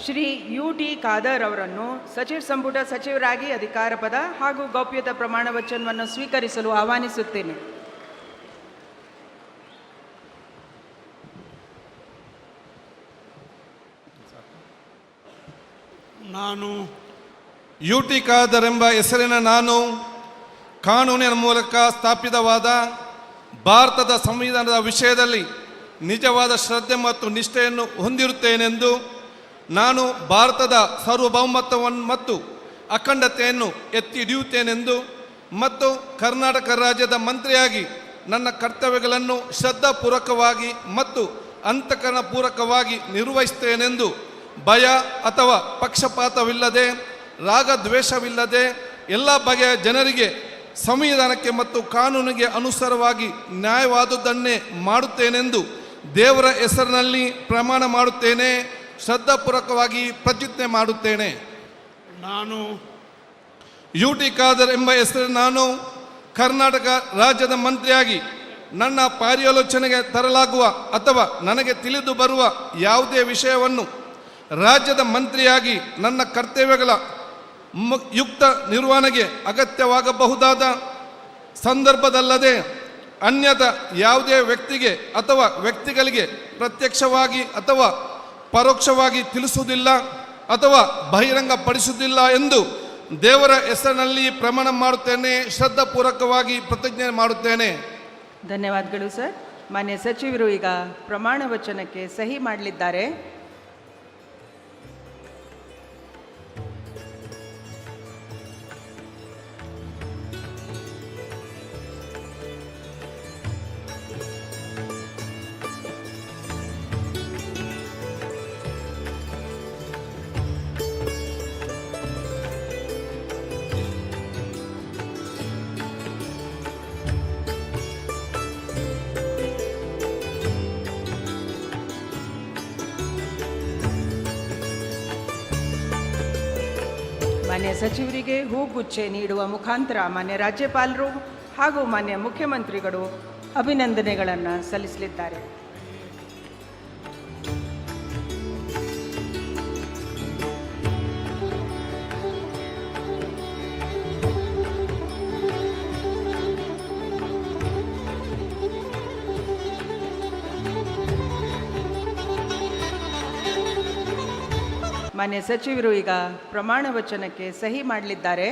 Shri UT. Khader ಅವರನ್ನು ಸಚಿವ ಸಂಪುಟ ಸಚಿವರಾಗಿ ಅಧಿಕಾರ ಪದ ಹಾಗೂ ಗೌಪ್ಯತಾ ಪ್ರಮಾಣ ವಚನವನ್ನು ಸ್ವೀಕರಿಸಲು ಆಹ್ವಾನಿಸುತ್ತೇನೆ. ನಾನು ಯು.ಟಿ. ಖಾದರ್ ಎಂಬ ಹೆಸರಿನ ನಾನು ಕಾನೂನಿನ ಮೂಲಕ ಸ್ಥಾಪಿತವಾದ ಭಾರತದ ಸಂವಿಧಾನದ ವಿಷಯದಲ್ಲಿ ನಿಜವಾದ ಶ್ರದ್ಧೆ ಮತ್ತು ನಿಷ್ಠೆಯನ್ನು ಹೊಂದಿರುತ್ತೇನೆಂದು, ನಾನು ಭಾರತದ ಸಾರ್ವಭೌಮತ್ವವನ್ನು ಮತ್ತು ಅಖಂಡತೆಯನ್ನು ಎತ್ತಿ ಹಿಡಿಯುತ್ತೇನೆಂದು ಮತ್ತು ಕರ್ನಾಟಕ ರಾಜ್ಯದ ಮಂತ್ರಿಯಾಗಿ ನನ್ನ ಕರ್ತವ್ಯಗಳನ್ನು ಶ್ರದ್ಧಾಪೂರ್ವಕವಾಗಿ ಮತ್ತು ಅಂತಃಕರಣಪೂರ್ವಕವಾಗಿ ನಿರ್ವಹಿಸುತ್ತೇನೆಂದು ಭಯ ಅಥವಾ ಪಕ್ಷಪಾತವಿಲ್ಲದೆ, ರಾಗದ್ವೇಷವಿಲ್ಲದೆ ಎಲ್ಲ ಬಗೆಯ ಜನರಿಗೆ ಸಂವಿಧಾನಕ್ಕೆ ಮತ್ತು ಕಾನೂನಿಗೆ ಅನುಸಾರವಾಗಿ ನ್ಯಾಯವಾದುದನ್ನೇ ಮಾಡುತ್ತೇನೆಂದು ದೇವರ ಹೆಸರಿನಲ್ಲಿ ಪ್ರಮಾಣ ಮಾಡುತ್ತೇನೆ. ಶ್ರದ್ಧಾಪೂರ್ವಕವಾಗಿ ಪ್ರತಿಜ್ಞೆ ಮಾಡುತ್ತೇನೆ. ನಾನು ಯು.ಟಿ. ಖಾದರ್ ಎಂಬ ಹೆಸರು ನಾನು ಕರ್ನಾಟಕ ರಾಜ್ಯದ ಮಂತ್ರಿಯಾಗಿ ನನ್ನ ಪರ್ಯಾಲೋಚನೆಗೆ ತರಲಾಗುವ ಅಥವಾ ನನಗೆ ತಿಳಿದು ಬರುವ ಯಾವುದೇ ವಿಷಯವನ್ನು ರಾಜ್ಯದ ಮಂತ್ರಿಯಾಗಿ ನನ್ನ ಕರ್ತವ್ಯಗಳ ಯುಕ್ತ ನಿರ್ವಹಣೆಗೆ ಅಗತ್ಯವಾಗಬಹುದಾದ ಸಂದರ್ಭದಲ್ಲದೆ ಅನ್ಯಥಾ ಯಾವುದೇ ವ್ಯಕ್ತಿಗೆ ಅಥವಾ ವ್ಯಕ್ತಿಗಳಿಗೆ ಪ್ರತ್ಯಕ್ಷವಾಗಿ ಅಥವಾ ಪರೋಕ್ಷವಾಗಿ ತಿಳಿಸುವುದಿಲ್ಲ ಅಥವಾ ಬಹಿರಂಗಪಡಿಸುವುದಿಲ್ಲ ಎಂದು ದೇವರ ಹೆಸರಿನಲ್ಲಿ ಪ್ರಮಾಣ ಮಾಡುತ್ತೇನೆ. ಶ್ರದ್ಧಾಪೂರ್ವಕವಾಗಿ ಪ್ರತಿಜ್ಞೆ ಮಾಡುತ್ತೇನೆ. ಧನ್ಯವಾದಗಳು ಸರ್. ಮಾನ್ಯ ಸಚಿವರು ಈಗ ಪ್ರಮಾಣ ವಚನಕ್ಕೆ ಸಹಿ ಮಾಡಲಿದ್ದಾರೆ. ಮಾನ್ಯ ಸಚಿವರಿಗೆ ಹೂಗುಚ್ಚೆ ನೀಡುವ ಮುಖಾಂತರ ಮಾನ್ಯ ರಾಜ್ಯಪಾಲರು ಹಾಗೂ ಮಾನ್ಯ ಮುಖ್ಯಮಂತ್ರಿಗಳು ಅಭಿನಂದನೆಗಳನ್ನು ಸಲ್ಲಿಸಲಿದ್ದಾರೆ. ಮಾನ್ಯ ಸಚಿವರು ಈಗ ಪ್ರಮಾಣ ವಚನಕ್ಕೆ ಸಹಿ ಮಾಡಲಿದ್ದಾರೆ.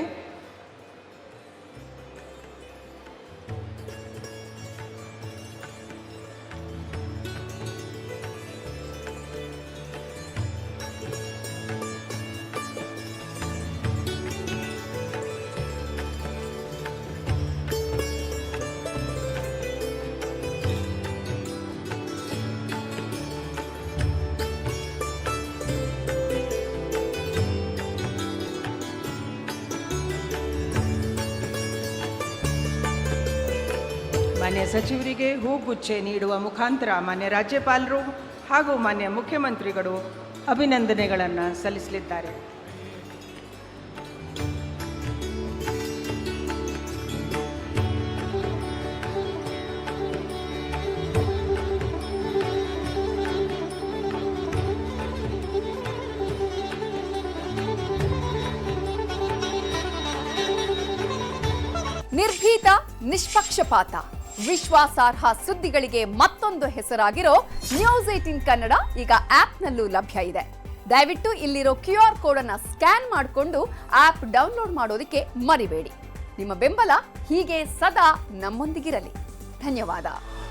ಮಾನ್ಯ ಸಚಿವರಿಗೆ ಹೂಗುಚ್ಚೆ ನೀಡುವ ಮುಖಾಂತರ ಮಾನ್ಯ ರಾಜ್ಯಪಾಲರು ಹಾಗೂ ಮಾನ್ಯ ಮುಖ್ಯಮಂತ್ರಿಗಳು ಅಭಿನಂದನೆಗಳನ್ನು ಸಲ್ಲಿಸಲಿದ್ದಾರೆ. ನಿರ್ಭೀತ, ನಿಷ್ಪಕ್ಷಪಾತ, ವಿಶ್ವಾಸಾರ್ಹ ಸುದ್ದಿಗಳಿಗೆ ಮತ್ತೊಂದು ಹೆಸರಾಗಿರೋ ನ್ಯೂಸ್18 ಕನ್ನಡ ಈಗ ಆಪ್ನಲ್ಲೂ ಲಭ್ಯ ಇದೆ. ದಯವಿಟ್ಟು ಇಲ್ಲಿರೋ QR ಕೋಡ್ ಅನ್ನು ಸ್ಕ್ಯಾನ್ ಮಾಡಿಕೊಂಡು ಆಪ್ ಡೌನ್ಲೋಡ್ ಮಾಡೋದಕ್ಕೆ ಮರಿಬೇಡಿ. ನಿಮ್ಮ ಬೆಂಬಲ ಹೀಗೆ ಸದಾ ನಮ್ಮೊಂದಿಗಿರಲಿ. ಧನ್ಯವಾದ.